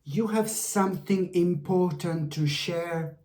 You have something important to share.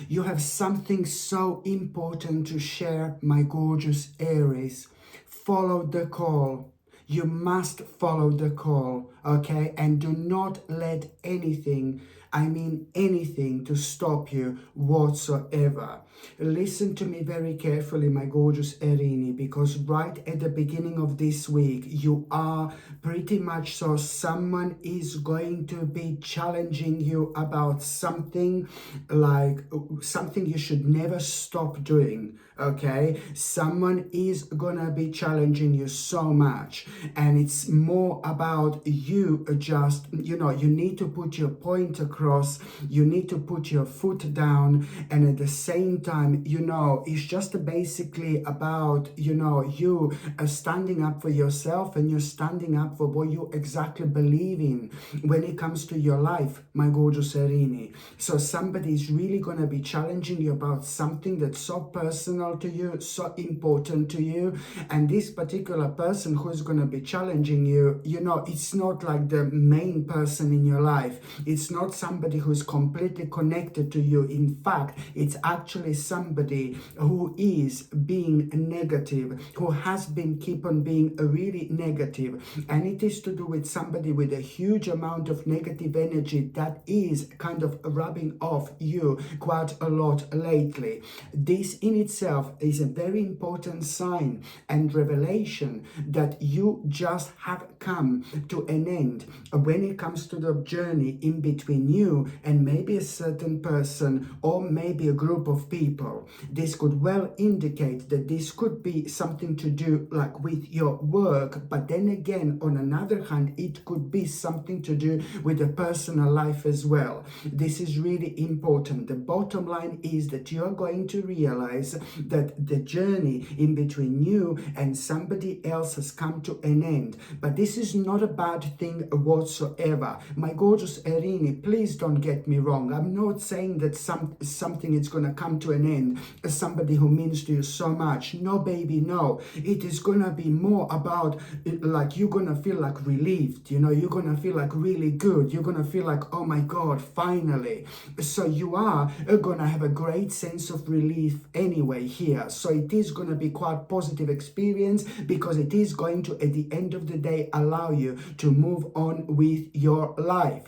You have something so important to share, my gorgeous Aries. Follow the call. You must follow the call, okay? And do not let anything, I mean anything, to stop you whatsoever. Listen to me very carefully, my gorgeous Erini, because right at the beginning of this week, you are pretty much so someone is going to be challenging you about something, like something you should never stop doing, okay? Someone is gonna be challenging you so much, and it's more about you just, you know, you need to put your point across, you need to put your foot down, and at the same time, you know, it's just basically about, you know, you standing up for yourself, and you're standing up for what you exactly believe in when it comes to your life, my gorgeous Erini. So somebody is really going to be challenging you about something that's so personal to you, so important to you, and this particular person who is going to be challenging you, you know, it's not like the main person in your life. It's not somebody who's completely connected to you. In fact, it's actually somebody who is being negative, who has been keep on being really negative, and it is to do with somebody with a huge amount of negative energy that is kind of rubbing off you quite a lot lately. This in itself is a very important sign and revelation that you just have come to an end when it comes to the journey in between you and maybe a certain person or maybe a group of people. This could well indicate that this could be something to do like with your work, but then again, on another hand, it could be something to do with the personal life as well. This is really important. The bottom line is that you are going to realize that the journey in between you and somebody else has come to an end. But this is not a bad thing whatsoever. My gorgeous Erini, please don't get me wrong. I'm not saying that something is going to come to an end as somebody who means to you so much. No, baby, no. It is going to be more about like you're going to feel like relieved, you know, you're going to feel like really good. You're going to feel like, oh my God, finally. So you are going to have a great sense of relief anyway here. So it is going to be quite positive experience because it is going to, at the end of the day, allow you to move on with your life.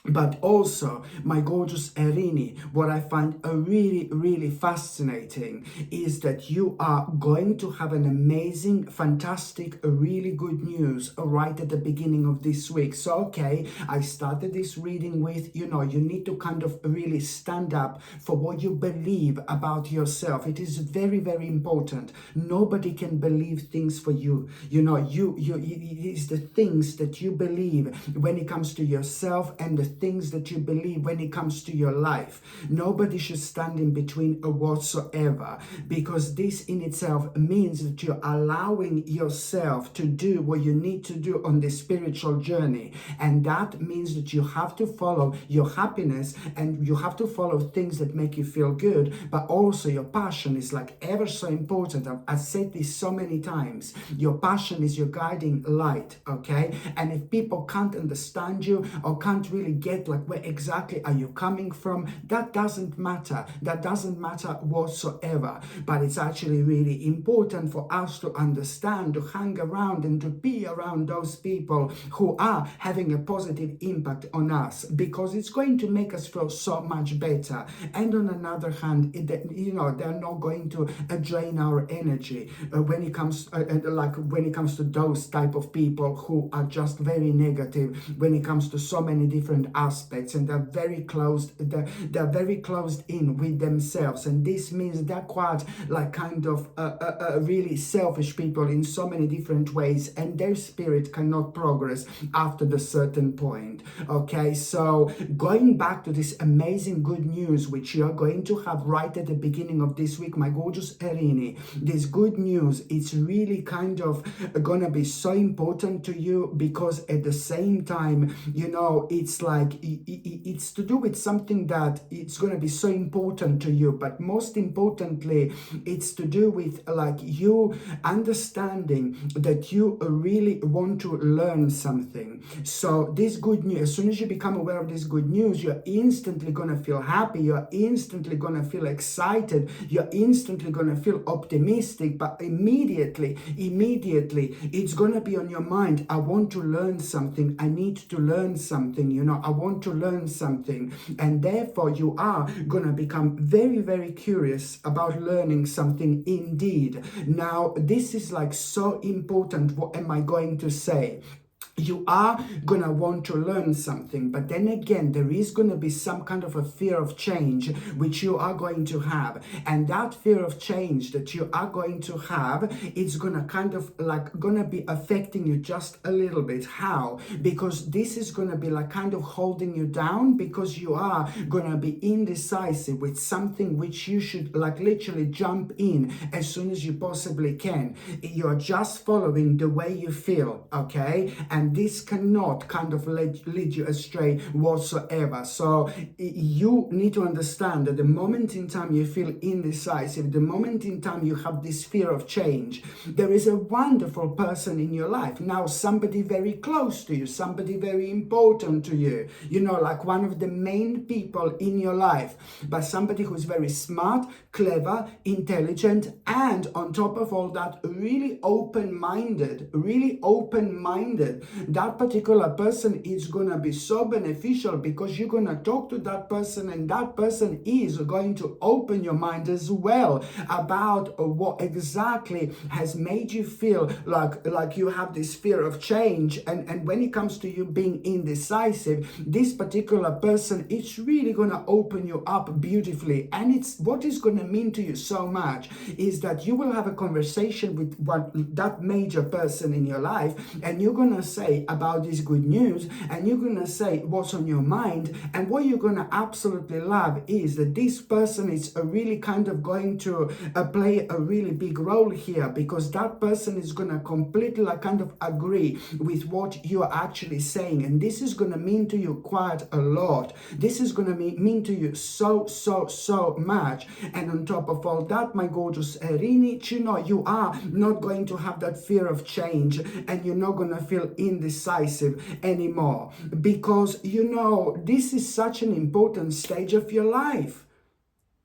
But also, my gorgeous Erini, what I find really fascinating is that you are going to have an amazing, fantastic, really good news right at the beginning of this week. So, okay, I started this reading with, you know, you need to kind of really stand up for what you believe about yourself. It is very important. Nobody can believe things for you. You know, it is the things that you believe when it comes to yourself and the things that you believe when it comes to your life. Nobody should stand in between whatsoever, because this in itself means that you're allowing yourself to do what you need to do on this spiritual journey, and that means that you have to follow your happiness and you have to follow things that make you feel good, but also your passion is like ever so important. I've said this so many times. Your passion is your guiding light, okay? And if people can't understand you or can't really get like where exactly are you coming from, that doesn't matter. That doesn't matter whatsoever. But it's actually really important for us to understand, to hang around and to be around those people who are having a positive impact on us, because it's going to make us feel so much better. And on another hand, you know, they're not going to drain our energy when it comes when it comes to those type of people who are just very negative when it comes to so many different aspects, and they're very closed in with themselves, and this means they're quite like kind of really selfish people in so many different ways, and their spirit cannot progress after the certain point. Okay, so going back to this amazing good news which you are going to have right at the beginning of this week, my gorgeous Erini, this good news is really kind of gonna be so important to you, because at the same time, you know, it's like like it's to do with something that it's going to be so important to you, but most importantly it's to do with like you understanding that you really want to learn something. So this good news, as soon as you become aware of this good news, you're instantly going to feel happy, you're instantly going to feel excited, you're instantly going to feel optimistic, but immediately it's going to be on your mind. I want to learn something, I need to learn something, you know, I want to learn something. And therefore you are going to become very, very curious about learning something indeed. Now this is like so important. What am I going to say? You are going to want to learn something, but then again, there is going to be some kind of a fear of change which you are going to have. And that fear of change that you are going to have, it's going to kind of like going to be affecting you just a little bit. How? Because this is going to be like kind of holding you down, because you are going to be indecisive with something which you should like literally jump in as soon as you possibly can. You're just following the way you feel, okay? And this cannot kind of lead you astray whatsoever. So you need to understand that the moment in time you feel indecisive, the moment in time you have this fear of change, there is a wonderful person in your life. Now, somebody very close to you, somebody very important to you, you know, like one of the main people in your life, but somebody who's very smart, clever, intelligent, and on top of all that, really open-minded, that particular person is going to be so beneficial, because you're going to talk to that person and that person is going to open your mind as well about what exactly has made you feel like you have this fear of change. And when it comes to you being indecisive, this particular person, it's really going to open you up beautifully. And it's what is going to mean to you so much is that you will have a conversation with that major person in your life, and you're going to say about this good news, and you're going to say what's on your mind. And what you're going to absolutely love is that this person is really kind of going to play a really big role here, because that person is going to completely like kind of agree with what you're actually saying. And this is going to mean to you quite a lot. This is going to mean to you so much. And on top of all that, my gorgeous Erini, you know, you are not going to have that fear of change, and you're not going to feel indecisive anymore, because you know this is such an important stage of your life.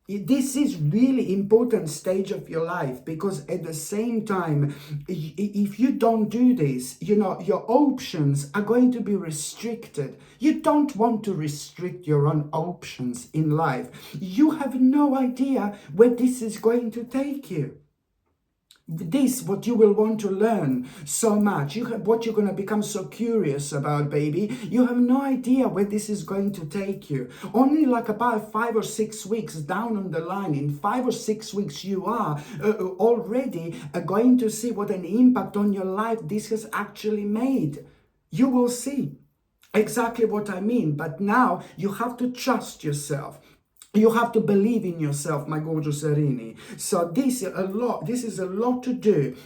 This is really important stage of your life, because at the same time, if you don't do this, you know, your options are going to be restricted. You don't want to restrict your own options in life. You have no idea where this is going to take you. This, what you will want to learn so much, what you're going to become so curious about, baby, you have no idea where this is going to take you. Only like about 5 or 6 weeks down on the line, in 5 or 6 weeks, you are already going to see what an impact on your life this has actually made. You will see exactly what I mean, but now you have to trust yourself. You have to believe in yourself, my gorgeous Erini. So this is a lot to do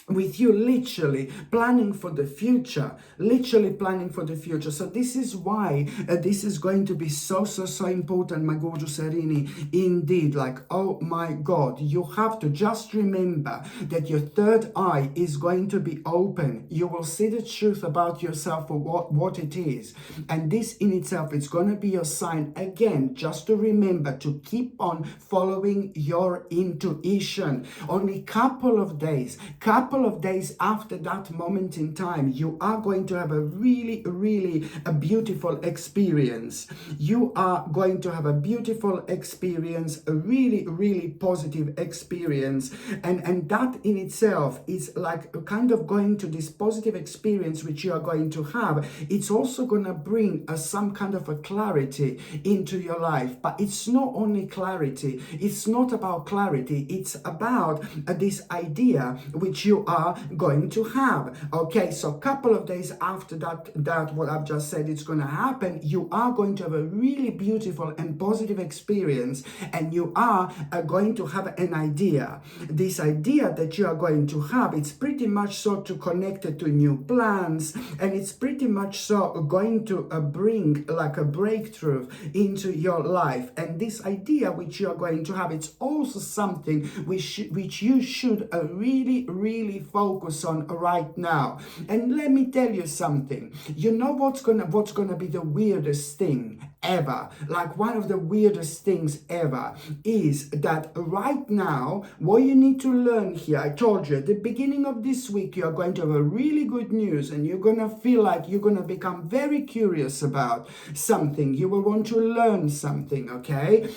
with you literally planning for the future, So this is why this is going to be so important, my gorgeous Erini. Indeed, like, oh my God, you have to just remember that your third eye is going to be open. You will see the truth about yourself for what it is. And this in itself is going to be your sign, again, just to remember to keep on following your intuition. Only couple of days after that moment in time, you are going to have a really a beautiful experience. You are going to have a beautiful experience, a really positive experience. And that in itself is like kind of going to this positive experience which you are going to have. It's also going to bring some kind of a clarity into your life. But it's not only clarity. It's not about clarity. It's about this idea which you you are going to have. Okay, so a couple of days after that what I've just said it's going to happen, you are going to have a really beautiful and positive experience, and you are going to have an idea. This idea that you are going to have, it's pretty much so to connect it to new plans, and it's pretty much so going to bring like a breakthrough into your life. And this idea which you are going to have, it's also something which you should really focus on right now. And let me tell you something. You know what's gonna be the weirdest thing ever? Like one of the weirdest things ever is that right now, what you need to learn here, I told you at the beginning of this week, you are going to have a really good news, and you're gonna feel like you're gonna become very curious about something. You will want to learn something, okay?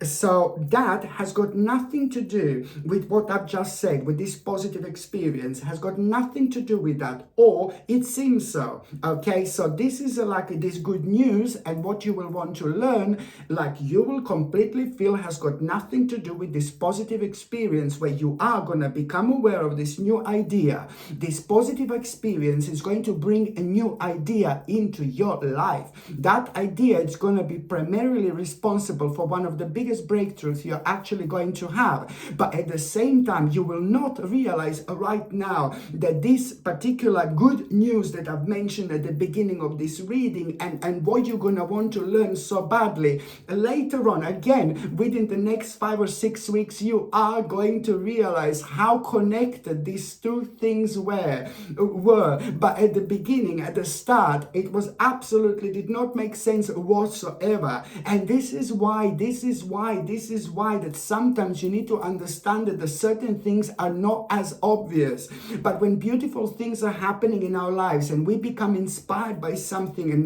So that has got nothing to do with what I've just said, with this positive experience, has got nothing to do with that, or it seems so, okay? So this is like this good news, and what you will want to learn, like you will completely feel has got nothing to do with this positive experience, where you are going to become aware of this new idea. This positive experience is going to bring a new idea into your life. That idea is going to be primarily responsible for one of the biggest breakthroughs you're actually going to have. But at the same time, you will not realize right now that this particular good news that I've mentioned at the beginning of this reading, and what you're going to want to learn so badly later on, again, within the next 5 or 6 weeks, you are going to realize how connected these two things were. But at the beginning, at the start, it was absolutely did not make sense whatsoever. And this is why that sometimes you need to understand that the certain things are not as obvious. But when beautiful things are happening in our lives, and we become inspired by something, and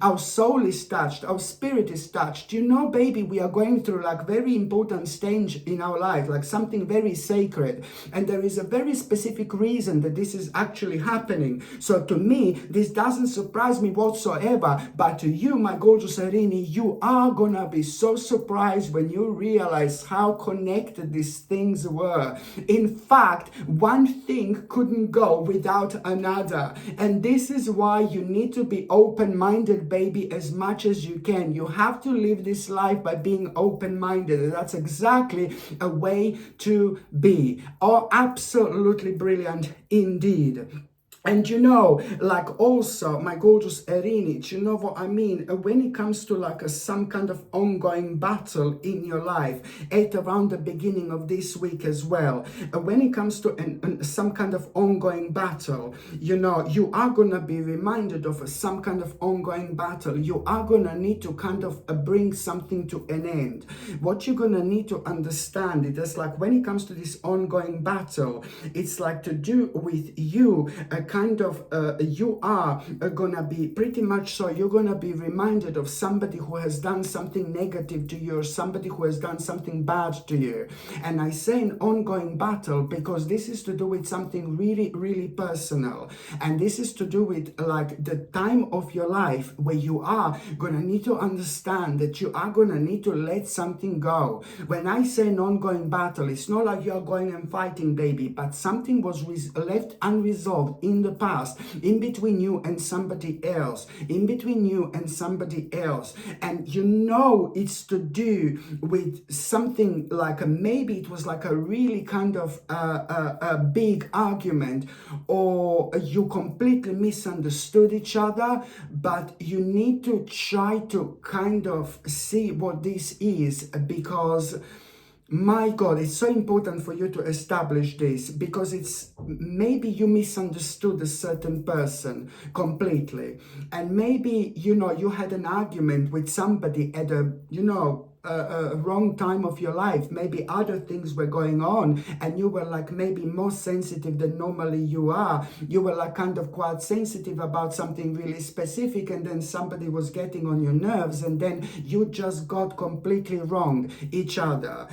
our soul is touched, our spirit is touched, you know, baby, we are going through like very important stage in our life, like something very sacred, and there is a very specific reason that this is actually happening. So to me, this doesn't surprise me whatsoever, but to you, my gorgeous Arini, you are gonna be so surprised when you realize how connected these things were. In fact, one thing couldn't go without another, and this is why you need to be open-minded, baby, as much as you can. You have to live this life by being open-minded, and that's exactly a way to be. Oh, absolutely brilliant indeed. And you know, like also, my gorgeous Arini, you know what I mean? When it comes to like some kind of ongoing battle in your life, at around the beginning of this week as well, when it comes to some kind of ongoing battle, you know, you are going to be reminded of some kind of ongoing battle. You are going to need to kind of bring something to an end. What you're going to need to understand is like when it comes to this ongoing battle, it's like to do with you, you are gonna be pretty much so, you're gonna be reminded of somebody who has done something negative to you, or somebody who has done something bad to you. And I say an ongoing battle because this is to do with something really personal, and this is to do with like the time of your life where you are gonna need to understand that you are gonna need to let something go. When I say an ongoing battle, it's not like you're going and fighting, baby, but something was left unresolved in the past, in between you and somebody else, and you know it's to do with something like maybe it was like a really kind of a big argument, or you completely misunderstood each other, but you need to try to kind of see what this is, because my God, it's so important for you to establish this, because it's maybe you misunderstood a certain person completely, and maybe, you know, you had an argument with somebody at a wrong time of your life. Maybe other things were going on, and you were like maybe more sensitive than normally you are. You were like kind of quite sensitive about something really specific, and then somebody was getting on your nerves, and then you just got completely wrong each other.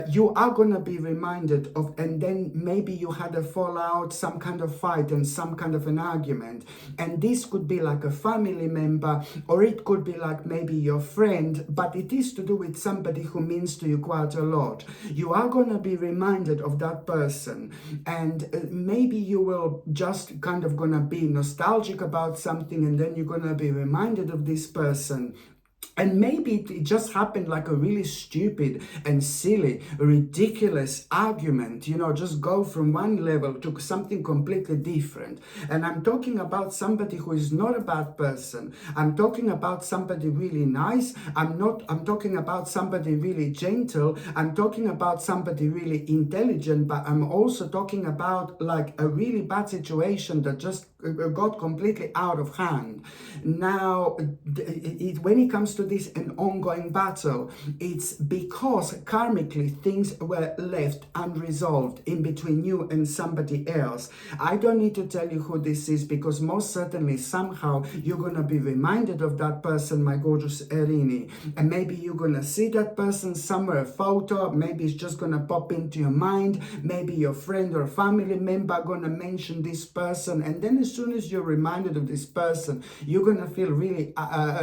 You are going to be reminded of, and then maybe you had a fallout, some kind of fight and some kind of an argument, and this could be like a family member, or it could be like maybe your friend, but it is to do with somebody who means to you quite a lot, you are going to be reminded of that person, and maybe you will just kind of going to be nostalgic about something, and then you're going to be reminded of this person. And maybe it just happened like a really stupid and silly, ridiculous argument, just go from one level to something completely different. And I'm talking about somebody who is not a bad person. I'm talking about somebody really nice. I'm talking about somebody really gentle. I'm talking about somebody really intelligent, but I'm also talking about like a really bad situation that just got completely out of hand. Now, when it comes to this an ongoing battle, it's because karmically things were left unresolved in between you and somebody else. I don't need to tell you who this is, because most certainly somehow you're going to be reminded of that person, my gorgeous Erini. And maybe you're going to see that person somewhere, a photo, maybe it's just going to pop into your mind, maybe your friend or family member going to mention this person, and then as soon as you're reminded of this person, you're going to feel really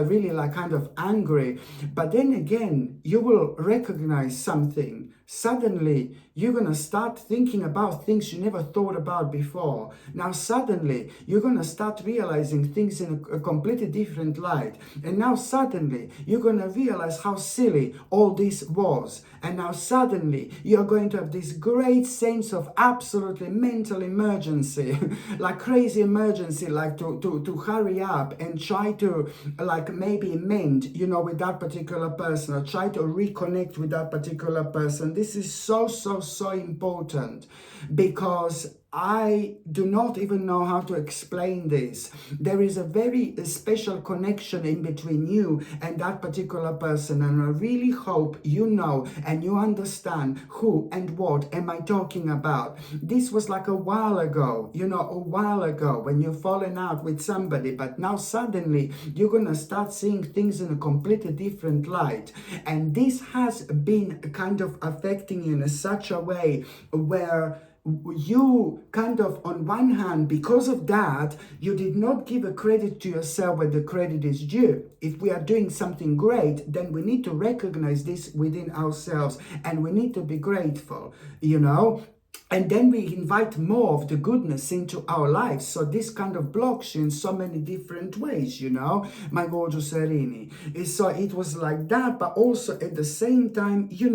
really like kind of angry. But then again, you will recognize something. Suddenly you're going to start thinking about things you never thought about before. Now suddenly you're going to start realizing things in a completely different light, and now suddenly you're going to realize how silly all this was. And now suddenly you're going to have this great sense of absolutely mental emergency like crazy emergency, like to hurry up and try to like maybe mend with that particular person, or try to reconnect with that particular person. This is so important, because I do not even know how to explain this. There is a very special connection in between you and that particular person, and I really hope you know and you understand who and what am I talking about. This was like a while ago, when you've fallen out with somebody, but now suddenly you're gonna start seeing things in a completely different light. And this has been kind of affecting you in such a way where you kind of, on one hand, because of that, you did not give a credit to yourself where the credit is due. If we are doing something great, then we need to recognize this within ourselves, and we need to be grateful, and then we invite more of the goodness into our lives. So this kind of blocks you in so many different ways, my gorgeous Erini. So it was like that, but also at the same time, you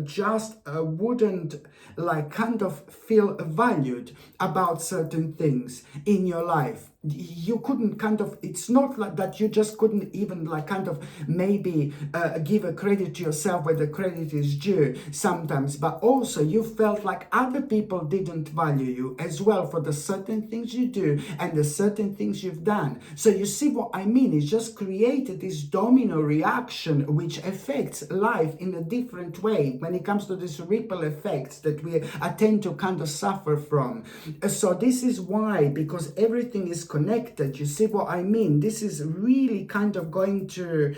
just wouldn't like kind of feel valued about certain things in your life. You couldn't kind of, it's not like that you just couldn't even like kind of maybe give a credit to yourself where the credit is due sometimes, but also you felt like other people didn't value you as well for the certain things you do and the certain things you've done. So you see what I mean? It's just created this domino reaction which affects life in a different way when it comes to this ripple effects that we tend to kind of suffer from. So this is why, because everything is connected. You see what I mean? This is really kind of going to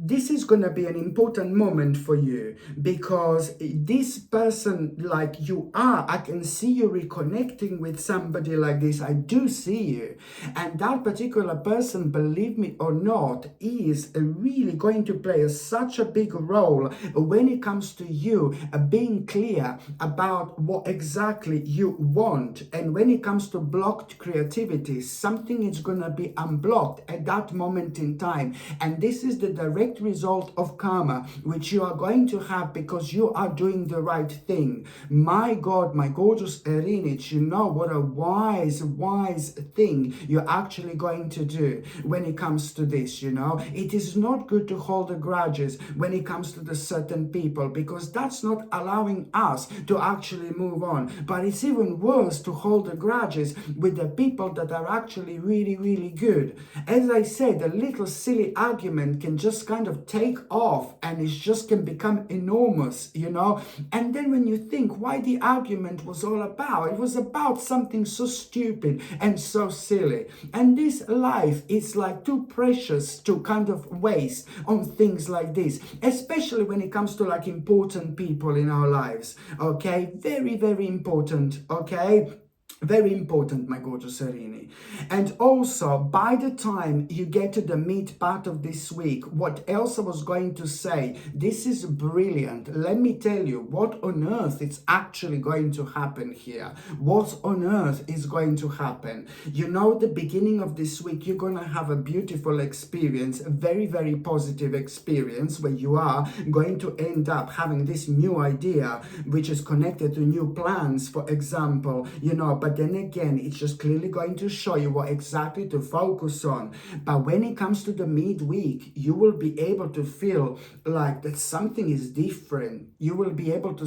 this is going to be an important moment for you, because this person, like you are, I can see you reconnecting with somebody like this. I do see you, and that particular person, believe me or not, is really going to play such a big role when it comes to you being clear about what exactly you want. And when it comes to blocked creativity, something is going to be unblocked at that moment in time, and this is the direct result of karma which you are going to have because you are doing the right thing. My God, my gorgeous Erinich, what a wise thing you're actually going to do when it comes to this. It is not good to hold the grudges when it comes to the certain people, because that's not allowing us to actually move on. But it's even worse to hold the grudges with the people that are actually really good. As I said, a little silly argument can just kind of take off, and it just can become enormous, and then when you think why the argument was all about, it was about something so stupid and so silly. And this life is like too precious to kind of waste on things like this, especially when it comes to like important people in our lives. Okay, very important. Okay, Very important, my gorgeous Serini. And also, by the time you get to the meat part of this week, what else I was going to say, this is brilliant. Let me tell you what on earth is actually going to happen here. What on earth is going to happen? You know, the beginning of this week, you're going to have a beautiful experience, a very, very positive experience where you are going to end up having this new idea, which is connected to new plans, for example, you know, but then again, it's just clearly going to show you what exactly to focus on. But when it comes to the midweek, you will be able to feel like that something is different. You will be able to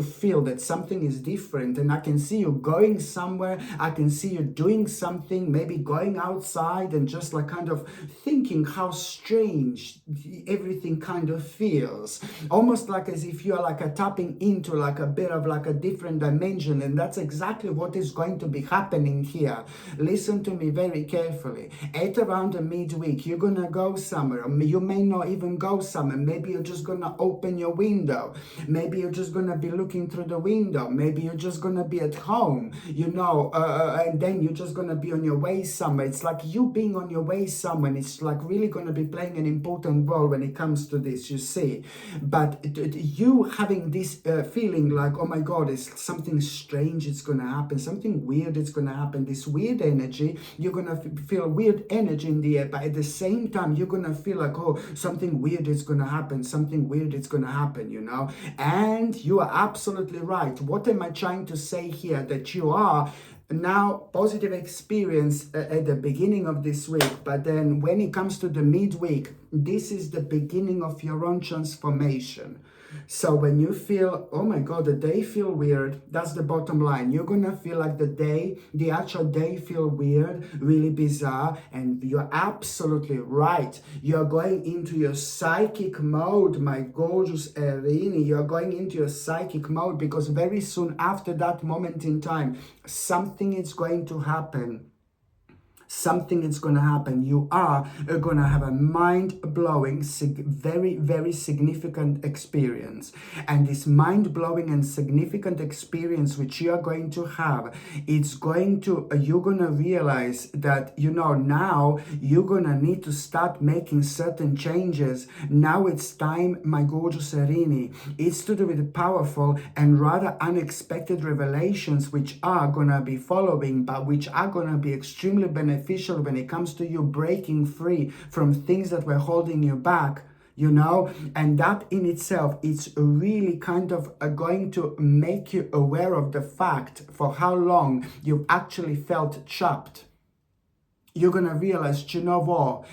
feel that something is different. And I can see you going somewhere. I can see you doing something, maybe going outside and just like kind of thinking how strange everything kind of feels. Almost like as if you're like tapping into like a bit of like a different dimension. And that's exactly what is going to be happening here. Listen to me very carefully. At around the midweek, you're gonna go somewhere. You may not even go somewhere. Maybe you're just gonna open your window. Maybe you're just gonna be looking through the window. Maybe you're just gonna be at home, you know, and then you're just gonna be on your way somewhere. It's like you being on your way somewhere. It's like really gonna be playing an important role when it comes to this, you see. But you having this feeling like, oh my God, it's something strange, it's gonna happen, something weird is gonna happen, this weird energy, you're gonna feel weird energy in the air, but at the same time you're gonna feel like, oh, something weird is gonna happen, something weird is gonna happen, you know. And you are absolutely right. What am I trying to say here? That you are now positive experience at the beginning of this week, but then when it comes to the midweek, this is the beginning of your own transformation. So when you feel, oh my God, the day feel weird, that's the bottom line. You're gonna feel like the actual day feel weird, really bizarre, and you're absolutely right. You're going into your psychic mode, my gorgeous Erini. You're going into your psychic mode because very soon after that moment in time, something is going to happen. Something is going to happen. You are going to have a mind-blowing, very, very significant experience. And this mind-blowing and significant experience which you are going to have, it's going to, you're going to realize that, you know, now you're going to need to start making certain changes. Now it's time, my gorgeous Erini. It's to do with powerful and rather unexpected revelations which are going to be following, but which are going to be extremely beneficial when it comes to you breaking free from things that were holding you back, you know. And that in itself, it's really kind of going to make you aware of the fact for how long you've actually felt trapped. You're going to realize, you know what,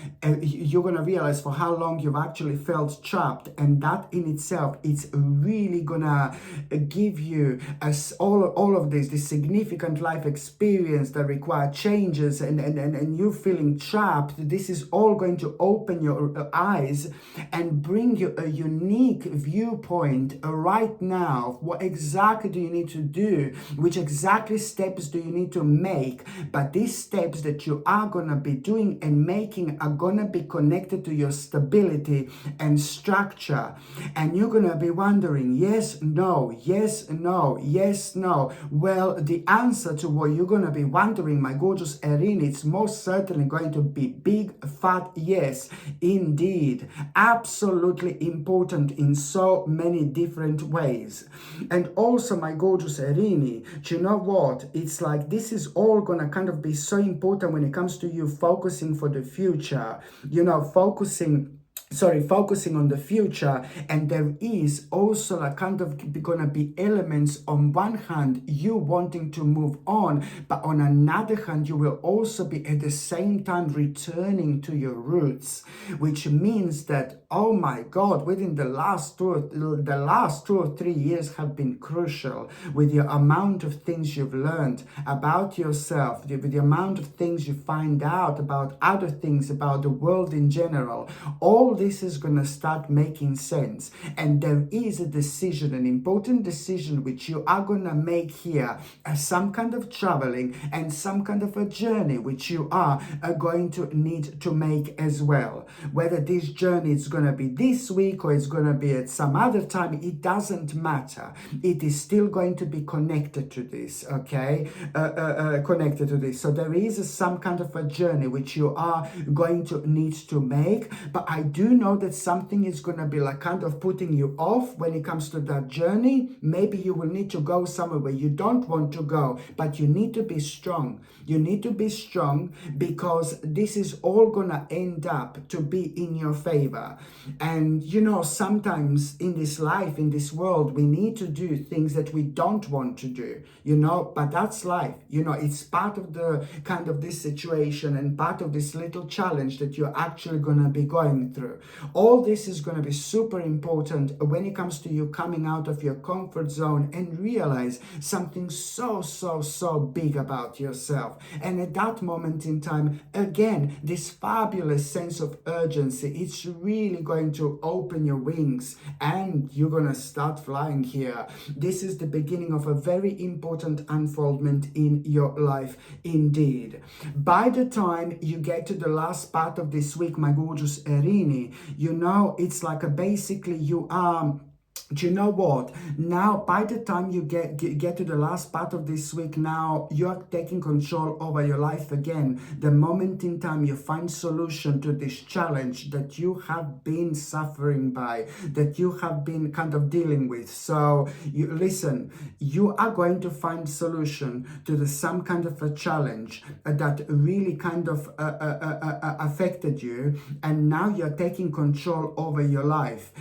you're going to realize for how long you've actually felt trapped. And that in itself, it's really going to give you all of this significant life experience that require changes and you feeling trapped. This is all going to open your eyes and bring you a unique viewpoint right now. What exactly do you need to do? Which exactly steps do you need to make? But these steps that you are going to be doing and making are going to be connected to your stability and structure. And you're going to be wondering, yes, no, yes, no, yes, no. Well, the answer to what you're going to be wondering, my gorgeous Erin, it's most certainly going to be big, fat yes, indeed. Absolutely important in so many different ways. And also, my gorgeous Erini, do you know what? It's like this is all going to kind of be so important when it comes to you focusing for the future, you know, focusing on the future. And there is also a kind of gonna be elements on one hand you wanting to move on, but on another hand you will also be at the same time returning to your roots, which means that, oh my God, within the last 2 or 3 years have been crucial with the amount of things you've learned about yourself, with the amount of things you find out about other things, about the world in general. All this is going to start making sense. And there is a decision, an important decision which you are going to make here, some kind of traveling and some kind of a journey which you are going to need to make as well. Whether this journey is going to be this week or it's going to be at some other time, it doesn't matter. It is still going to be connected to this, okay? Connected to this. So there is some kind of a journey which you are going to need to make, but I do know that something is going to be like kind of putting you off when it comes to that journey. Maybe you will need to go somewhere where you don't want to go, but you need to be strong. You need to be strong because this is all going to end up to be in your favor. And you know, sometimes in this life, in this world, we need to do things that we don't want to do, you know, but that's life. You know, it's part of the kind of this situation and part of this little challenge that you're actually going to be going through. All this is going to be super important when it comes to you coming out of your comfort zone and realize something so big about yourself. And at that moment in time, again, this fabulous sense of urgency, it's really going to open your wings and you're going to start flying here. This is the beginning of a very important unfoldment in your life indeed. By the time you get to the last part of this week, my gorgeous Erini, you know, it's like basically you are... Do you know what? Now, by the time you get to the last part of this week, now you're taking control over your life again. The moment in time you find solution to this challenge that you have been suffering by, that you have been kind of dealing with. So you listen, you are going to find solution to some kind of a challenge that really kind of affected you, and now you're taking control over your life.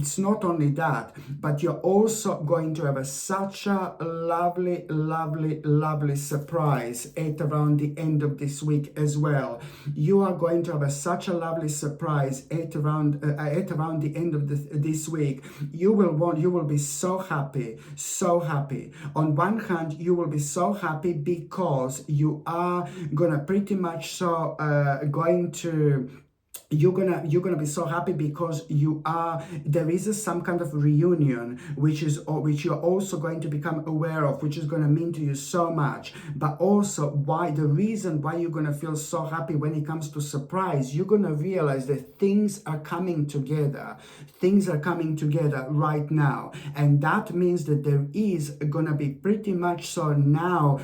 It's not only that, but you're also going to have such a lovely surprise at around the end of this week as well. You are going to have such a lovely surprise at around the end of this week. You will be so happy. On one hand, you will be so happy because you are gonna pretty much you're gonna be so happy because there is some kind of reunion which you're also going to become aware of, which is going to mean to you so much. But also the reason why you're going to feel so happy when it comes to surprise, you're going to realize that things are coming together right now, and that means that there is going to be pretty much so now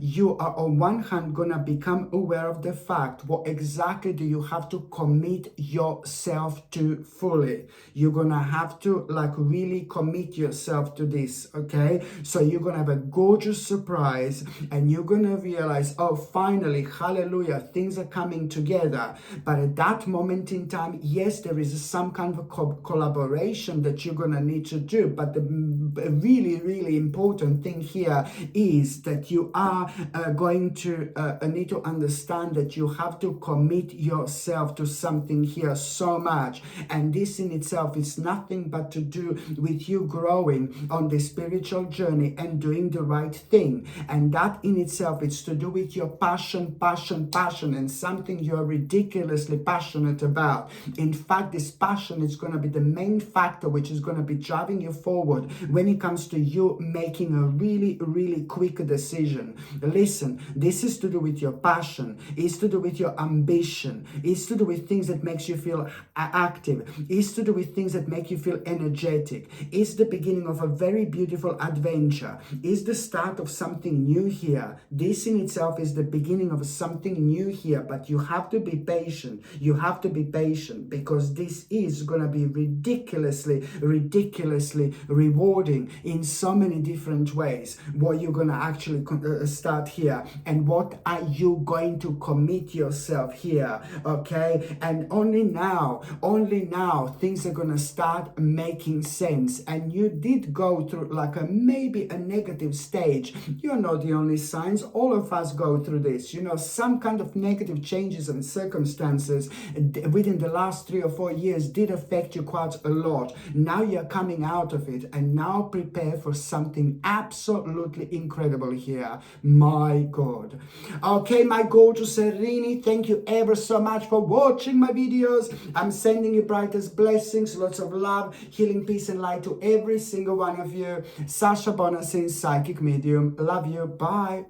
you are on one hand going to become aware of the fact what exactly do you have to commit yourself to fully. You're gonna have to like really commit yourself to this, okay? So you're gonna have a gorgeous surprise and you're gonna realize, oh, finally, hallelujah, things are coming together. But at that moment in time, yes, there is some kind of collaboration that you're gonna need to do, but the really important thing here is that you are going to need to understand that you have to commit yourself to something here so much, and this in itself is nothing but to do with you growing on the spiritual journey and doing the right thing. And that in itself is to do with your passion, and something you're ridiculously passionate about. In fact, this passion is going to be the main factor which is going to be driving you forward when it comes to you making a really quick decision. Listen, this is to do with your passion, it's to do with your ambition, it's to do with things that makes you feel active, it's to do with things that make you feel energetic. It's the beginning of a very beautiful adventure. It's the start of something new here. This in itself is the beginning of something new here, but you have to be patient. You have to be patient because this is going to be ridiculously rewarding in so many different ways. What you're going to actually start here, and what are you going to commit yourself here, okay? And only now things are going to start making sense. And you did go through like maybe a negative stage. You're not the only signs. All of us go through this, you know, some kind of negative changes and circumstances within the last 3 or 4 years did affect you quite a lot. Now you're coming out of it, and now prepare for something absolutely incredible here. My God. Okay, my gorgeous Erini, thank you ever so so much for watching my videos. I'm sending you brightest blessings, lots of love, healing, peace and light to every single one of you. Sasha Bonasin, Psychic Medium. Love you. Bye.